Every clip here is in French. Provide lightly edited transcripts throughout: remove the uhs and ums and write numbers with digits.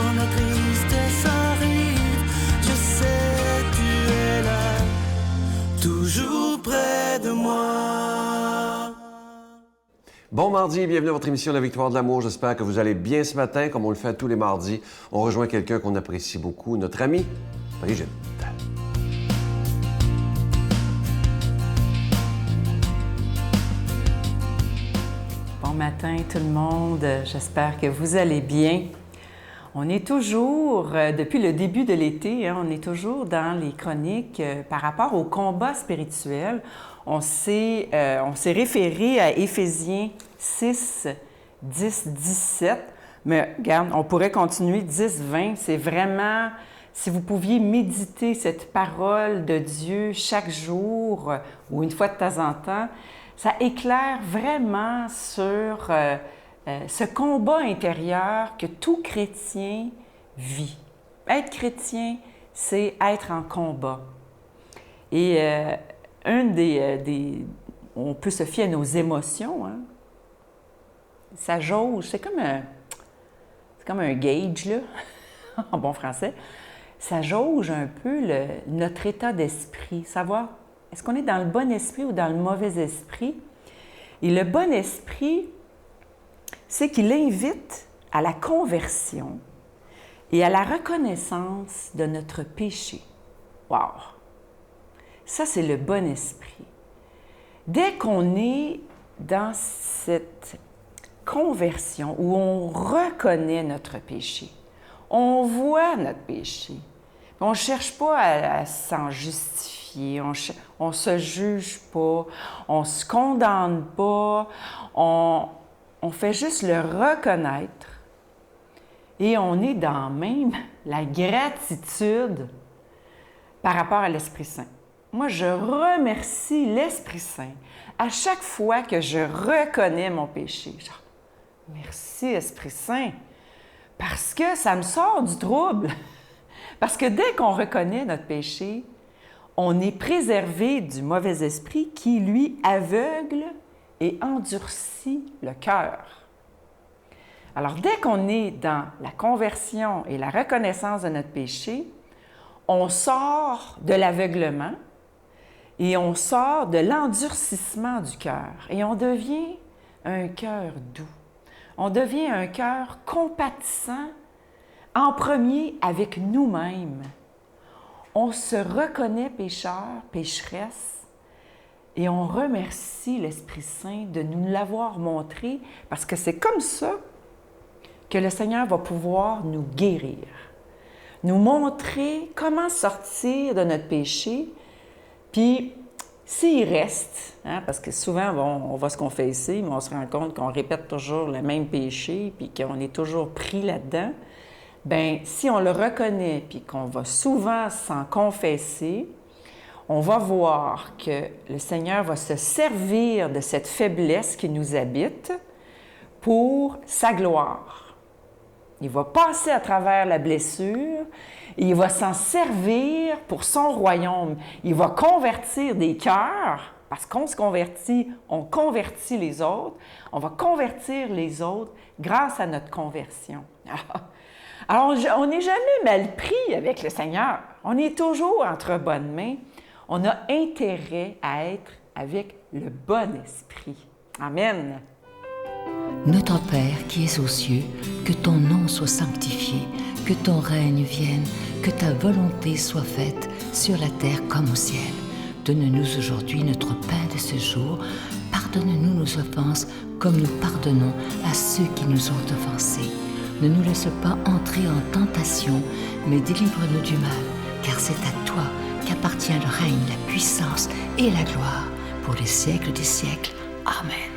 quand la tristesse arrive, je sais tu es là, toujours près de moi. Bon mardi, bienvenue à votre émission La Victoire de l'amour. J'espère que vous allez bien ce matin, comme on le fait tous les mardis. On rejoint quelqu'un qu'on apprécie beaucoup, notre amie Brigitte. Bon matin tout le monde, j'espère que vous allez bien. On est toujours, depuis le début de l'été, on est toujours dans les chroniques par rapport au combat spirituel. On s'est référé à Éphésiens 6, 10, 17, mais regarde, on pourrait continuer 10, 20. C'est vraiment, si vous pouviez méditer cette parole de Dieu chaque jour ou une fois de temps en temps, ça éclaire vraiment sur ce combat intérieur que tout chrétien vit. Être chrétien, c'est être en combat. Et on peut se fier à nos émotions, hein? Ça jauge, c'est comme un gauge, là, en bon français. Ça jauge un peu notre état d'esprit, savoir est-ce qu'on est dans le bon esprit ou dans le mauvais esprit. Et le bon esprit, c'est qu'il invite à la conversion et à la reconnaissance de notre péché. Wow! Ça, c'est le bon esprit. Dès qu'on est dans cette conversion où on reconnaît notre péché, on voit notre péché, on ne cherche pas à s'en justifier, on ne se juge pas, on ne se condamne pas, on fait juste le reconnaître et on est dans même la gratitude par rapport à l'Esprit Saint. Moi, je remercie l'Esprit Saint à chaque fois que je reconnais mon péché. Genre, merci Esprit Saint, parce que ça me sort du trouble. Parce que dès qu'on reconnaît notre péché, on est préservé du mauvais esprit qui, lui, aveugle et endurcit le cœur. Alors, dès qu'on est dans la conversion et la reconnaissance de notre péché, on sort de l'aveuglement et on sort de l'endurcissement du cœur et on devient un cœur doux. On devient un cœur compatissant, en premier avec nous-mêmes. On se reconnaît pécheur, pécheresse, et on remercie l'Esprit Saint de nous l'avoir montré, parce que c'est comme ça que le Seigneur va pouvoir nous guérir, nous montrer comment sortir de notre péché, puis s'il reste, hein, parce que souvent, on va se confesser, mais on se rend compte qu'on répète toujours le même péché, puis qu'on est toujours pris là-dedans. Bien, si on le reconnaît, puis qu'on va souvent s'en confesser, on va voir que le Seigneur va se servir de cette faiblesse qui nous habite pour sa gloire. Il va passer à travers la blessure, et il va s'en servir pour son royaume. Il va convertir des cœurs, parce qu'on se convertit, on convertit les autres. On va convertir les autres grâce à notre conversion. Alors, on n'est jamais mal pris avec le Seigneur. On est toujours entre bonnes mains. On a intérêt à être avec le bon esprit. Amen. Notre Père qui es aux cieux, que ton nom soit sanctifié, que ton règne vienne, que ta volonté soit faite sur la terre comme au ciel. Donne-nous aujourd'hui notre pain de ce jour. Pardonne-nous nos offenses comme nous pardonnons à ceux qui nous ont offensés. Ne nous laisse pas entrer en tentation, mais délivre-nous du mal, car c'est à toi qu'appartient le règne, la puissance et la gloire pour les siècles des siècles. Amen.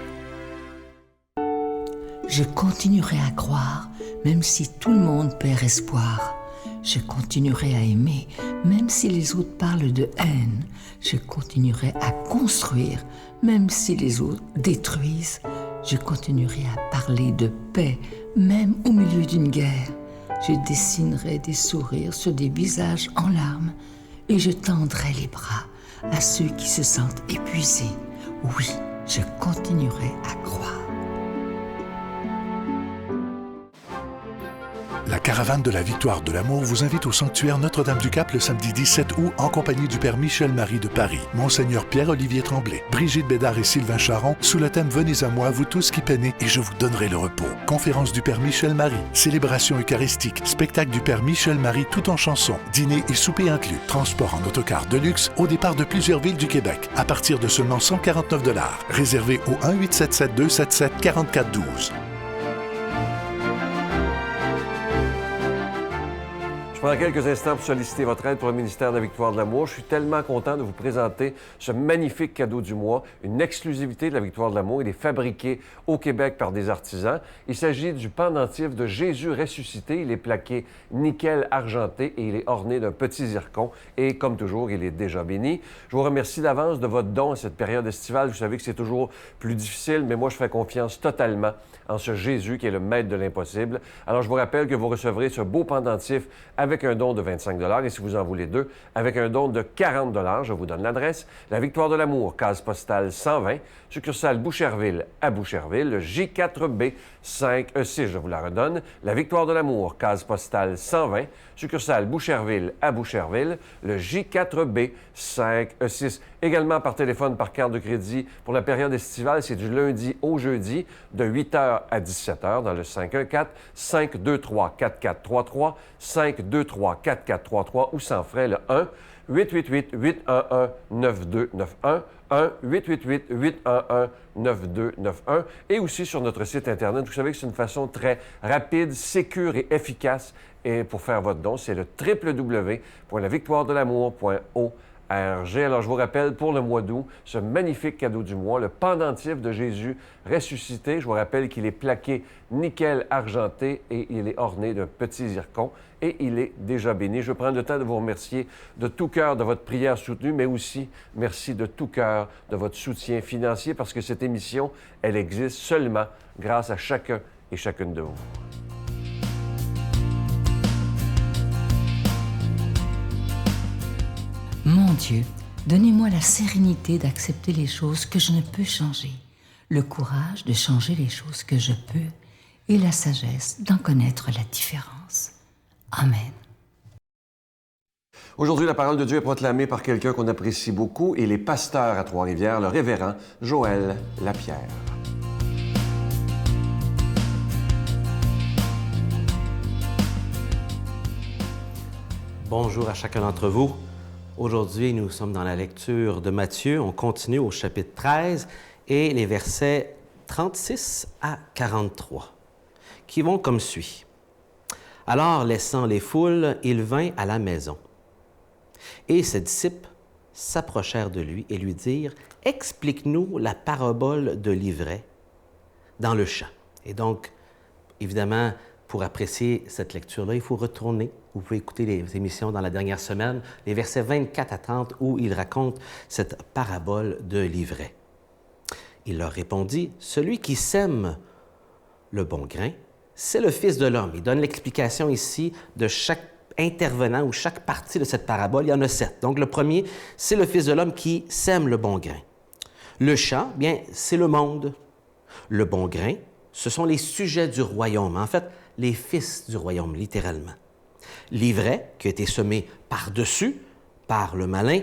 Je continuerai à croire, même si tout le monde perd espoir. Je continuerai à aimer, même si les autres parlent de haine. Je continuerai à construire, même si les autres détruisent. Je continuerai à parler de paix, même au milieu d'une guerre. Je dessinerai des sourires sur des visages en larmes et je tendrai les bras à ceux qui se sentent épuisés. Oui, je continuerai à croire. La caravane de la Victoire de l'Amour vous invite au sanctuaire Notre-Dame-du-Cap le samedi 17 août en compagnie du Père Michel-Marie de Paris, Monseigneur Pierre-Olivier Tremblay, Brigitte Bédard et Sylvain Charon, sous le thème « Venez à moi, vous tous qui peinez, et je vous donnerai le repos ». Conférence du Père Michel-Marie, célébration eucharistique, spectacle du Père Michel-Marie tout en chansons, dîner et souper inclus, transport en autocar de luxe au départ de plusieurs villes du Québec, à partir de seulement 149 $. Réservé au 1-877-277-4412. Je prends quelques instants pour solliciter votre aide pour le ministère de la Victoire de l'Amour. Je suis tellement content de vous présenter ce magnifique cadeau du mois, une exclusivité de la Victoire de l'Amour. Il est fabriqué au Québec par des artisans. Il s'agit du pendentif de Jésus ressuscité. Il est plaqué nickel argenté et il est orné d'un petit zircon. Et comme toujours, il est déjà béni. Je vous remercie d'avance de votre don à cette période estivale. Vous savez que c'est toujours plus difficile, mais moi, je fais confiance totalement en ce Jésus qui est le maître de l'impossible. Alors, je vous rappelle que vous recevrez ce beau pendentif avec un don de 25 $ et si vous en voulez deux, avec un don de 40 $. Je vous donne l'adresse. La Victoire de l'Amour, case postale 120, succursale Boucherville à Boucherville, le J4B 5E6. Je vous la redonne. La Victoire de l'Amour, case postale 120, succursale Boucherville à Boucherville, le J4B 5E6. Également par téléphone, par carte de crédit. Pour la période estivale, c'est du lundi au jeudi, de 8h à 17h dans le 514-523-4433, 523-4433 ou sans frais le 1-888-811-9291, 1-888-811-9291 et aussi sur notre site Internet. Vous savez que c'est une façon très rapide, sécure et efficace et pour faire votre don, c'est le www.lavictoiredelamour.org. Alors, je vous rappelle, pour le mois d'août, ce magnifique cadeau du mois, le pendentif de Jésus ressuscité. Je vous rappelle qu'il est plaqué nickel argenté et il est orné d'un petit zircon et il est déjà béni. Je veux prendre le temps de vous remercier de tout cœur de votre prière soutenue, mais aussi merci de tout cœur de votre soutien financier parce que cette émission, elle existe seulement grâce à chacun et chacune de vous. Mon Dieu, donnez-moi la sérénité d'accepter les choses que je ne peux changer, le courage de changer les choses que je peux et la sagesse d'en connaître la différence. Amen. Aujourd'hui, la parole de Dieu est proclamée par quelqu'un qu'on apprécie beaucoup. Il est pasteur à Trois-Rivières, le révérend Joël Lapierre. Bonjour à chacun d'entre vous. Aujourd'hui, nous sommes dans la lecture de Matthieu. On continue au chapitre 13 et les versets 36 à 43, qui vont comme suit. Alors, laissant les foules, il vint à la maison. Et ses disciples s'approchèrent de lui et lui dirent, « Explique-nous la parabole de l'ivraie dans le champ. » Et donc, évidemment, pour apprécier cette lecture-là, il faut retourner. Vous pouvez écouter les émissions dans la dernière semaine, les versets 24 à 30, où il raconte cette parabole de l'ivraie. Il leur répondit, « Celui qui sème le bon grain, c'est le Fils de l'homme. » Il donne l'explication ici de chaque intervenant ou chaque partie de cette parabole. Il y en a 7. Donc, le premier, c'est le Fils de l'homme qui sème le bon grain. Le champ, bien, c'est le monde. Le bon grain, ce sont les sujets du royaume. En fait, les fils du royaume, littéralement. L'ivraie, qui a été semé par-dessus, par le malin,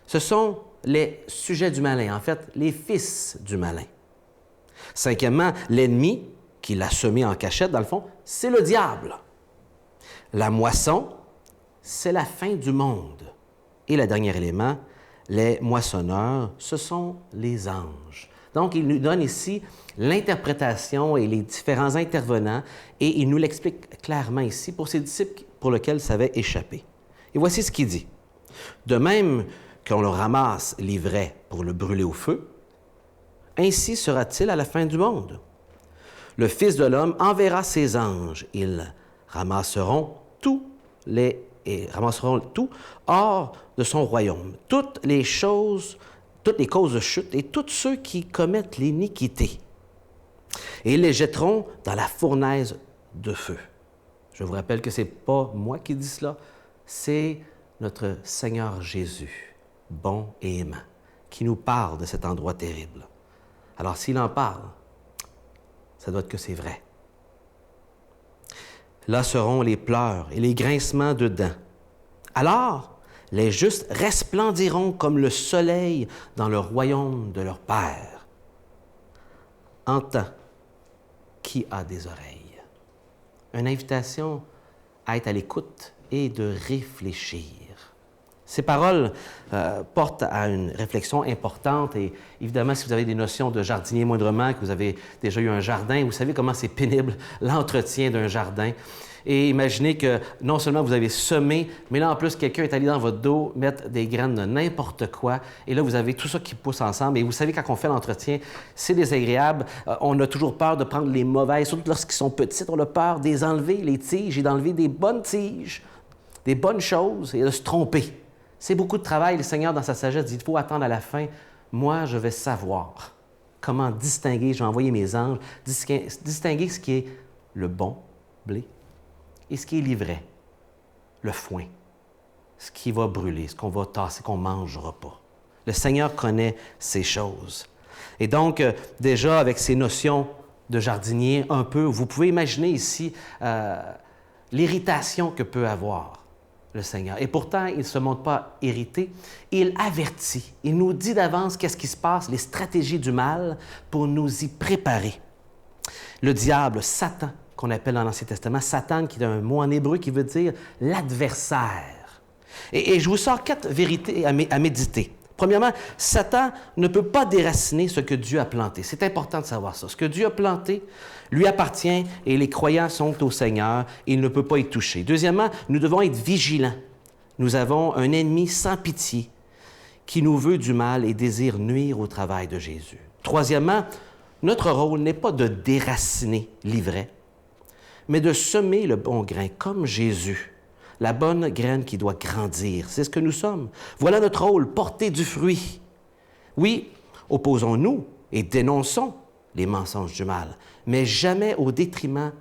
ce sont les sujets du malin, en fait, les fils du malin. Cinquièmement, l'ennemi, qui l'a semé en cachette, dans le fond, c'est le diable. La moisson, c'est la fin du monde. Et le dernier élément, les moissonneurs, ce sont les anges. Donc, il nous donne ici l'interprétation et les différents intervenants, et il nous l'explique clairement ici pour ses disciples pour lesquels ça avait échappé. Et voici ce qu'il dit. De même qu'on le ramasse l'ivraie pour le brûler au feu, ainsi sera-t-il à la fin du monde. Le Fils de l'homme enverra ses anges. Ils ramasseront tout hors de son royaume, toutes les causes de chute et tous ceux qui commettent l'iniquité. Et ils les jetteront dans la fournaise de feu. Je vous rappelle que ce n'est pas moi qui dis cela, c'est notre Seigneur Jésus, bon et aimant, qui nous parle de cet endroit terrible. Alors, s'il en parle, ça doit être que c'est vrai. Là seront les pleurs et les grincements de dents. Alors, les justes resplendiront comme le soleil dans le royaume de leur Père. Entends, qui a des oreilles. Une invitation à être à l'écoute et de réfléchir. Ces paroles portent à une réflexion importante et évidemment, si vous avez des notions de jardinier moindrement, que vous avez déjà eu un jardin, vous savez comment c'est pénible l'entretien d'un jardin. Et imaginez que non seulement vous avez semé, mais là, en plus, quelqu'un est allé dans votre dos mettre des graines de n'importe quoi. Et là, vous avez tout ça qui pousse ensemble. Et vous savez, quand on fait l'entretien, c'est désagréable. On a toujours peur de prendre les mauvaises, surtout lorsqu'ils sont petites. On a peur de les enlever, les tiges, et d'enlever des bonnes tiges, des bonnes choses, et de se tromper. C'est beaucoup de travail. Le Seigneur, dans sa sagesse, dit, il faut attendre à la fin. Moi, je vais savoir comment distinguer, je vais envoyer mes anges, distinguer ce qui est le bon blé et ce qui est l'ivraie, le foin, ce qui va brûler, ce qu'on va tasser, qu'on ne mangera pas. Le Seigneur connaît ces choses. Et donc, déjà, avec ces notions de jardinier, un peu, vous pouvez imaginer ici l'irritation que peut avoir le Seigneur. Et pourtant, il ne se montre pas irrité. Il avertit. Il nous dit d'avance qu'est-ce qui se passe, les stratégies du mal, pour nous y préparer. Le diable, Satan, qu'on appelle dans l'Ancien Testament, Satan, qui est un mot en hébreu qui veut dire l'adversaire. Et je vous sors 4 vérités à méditer. Premièrement, Satan ne peut pas déraciner ce que Dieu a planté. C'est important de savoir ça. Ce que Dieu a planté lui appartient et les croyants sont au Seigneur et il ne peut pas y toucher. Deuxièmement, nous devons être vigilants. Nous avons un ennemi sans pitié qui nous veut du mal et désire nuire au travail de Jésus. Troisièmement, notre rôle n'est pas de déraciner l'ivraie, mais de semer le bon grain, comme Jésus, la bonne graine qui doit grandir. C'est ce que nous sommes. Voilà notre rôle, porter du fruit. Oui, opposons-nous et dénonçons les mensonges du mal, mais jamais au détriment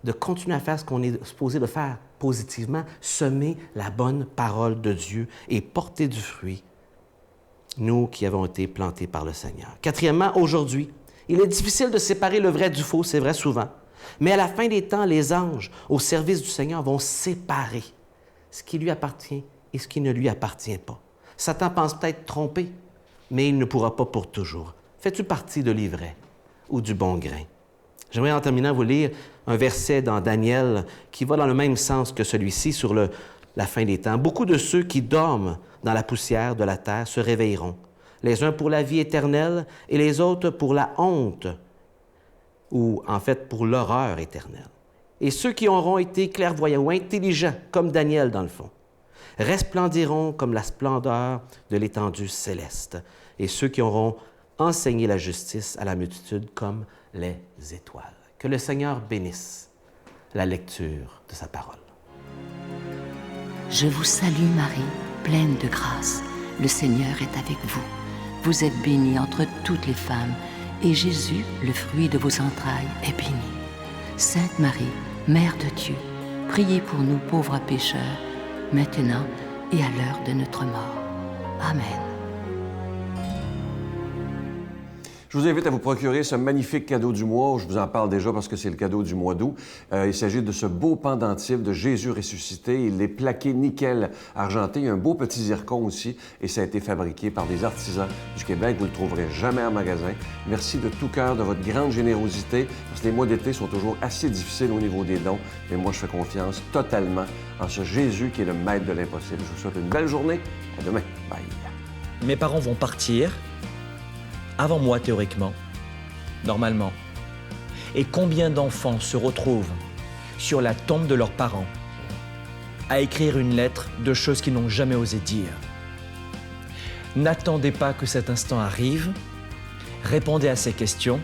de continuer à faire ce qu'on est supposé de faire positivement, semer la bonne parole de Dieu et porter du fruit, nous qui avons été plantés par le Seigneur. Quatrièmement, aujourd'hui, il est difficile de séparer le vrai du faux, c'est vrai souvent. Mais à la fin des temps, les anges, au service du Seigneur, vont séparer ce qui lui appartient et ce qui ne lui appartient pas. Satan pense peut-être tromper, mais il ne pourra pas pour toujours. Fais-tu partie de l'ivraie ou du bon grain? J'aimerais en terminant vous lire un verset dans Daniel qui va dans le même sens que celui-ci sur la fin des temps. Beaucoup de ceux qui dorment dans la poussière de la terre se réveilleront, les uns pour la vie éternelle et les autres pour la honte, ou en fait pour l'horreur éternelle. Et ceux qui auront été clairvoyants ou intelligents, comme Daniel dans le fond, resplendiront comme la splendeur de l'étendue céleste. Et ceux qui auront enseigné la justice à la multitude comme les étoiles. Que le Seigneur bénisse la lecture de sa parole. Je vous salue Marie, pleine de grâce. Le Seigneur est avec vous. Vous êtes bénie entre toutes les femmes, et Jésus, le fruit de vos entrailles, est béni. Sainte Marie, Mère de Dieu, priez pour nous pauvres pécheurs, maintenant et à l'heure de notre mort. Amen. Je vous invite à vous procurer ce magnifique cadeau du mois. Je vous en parle déjà parce que c'est le cadeau du mois d'août. Il s'agit de ce beau pendentif de Jésus ressuscité. Il est plaqué nickel argenté. Il y a un beau petit zircon aussi et ça a été fabriqué par des artisans du Québec. Vous ne le trouverez jamais en magasin. Merci de tout cœur de votre grande générosité parce que les mois d'été sont toujours assez difficiles au niveau des dons. Mais moi, je fais confiance totalement en ce Jésus qui est le maître de l'impossible. Je vous souhaite une belle journée. À demain. Bye. Mes parents vont partir avant moi théoriquement, normalement. Et combien d'enfants se retrouvent sur la tombe de leurs parents à écrire une lettre de choses qu'ils n'ont jamais osé dire? N'attendez pas que cet instant arrive, répondez à ces questions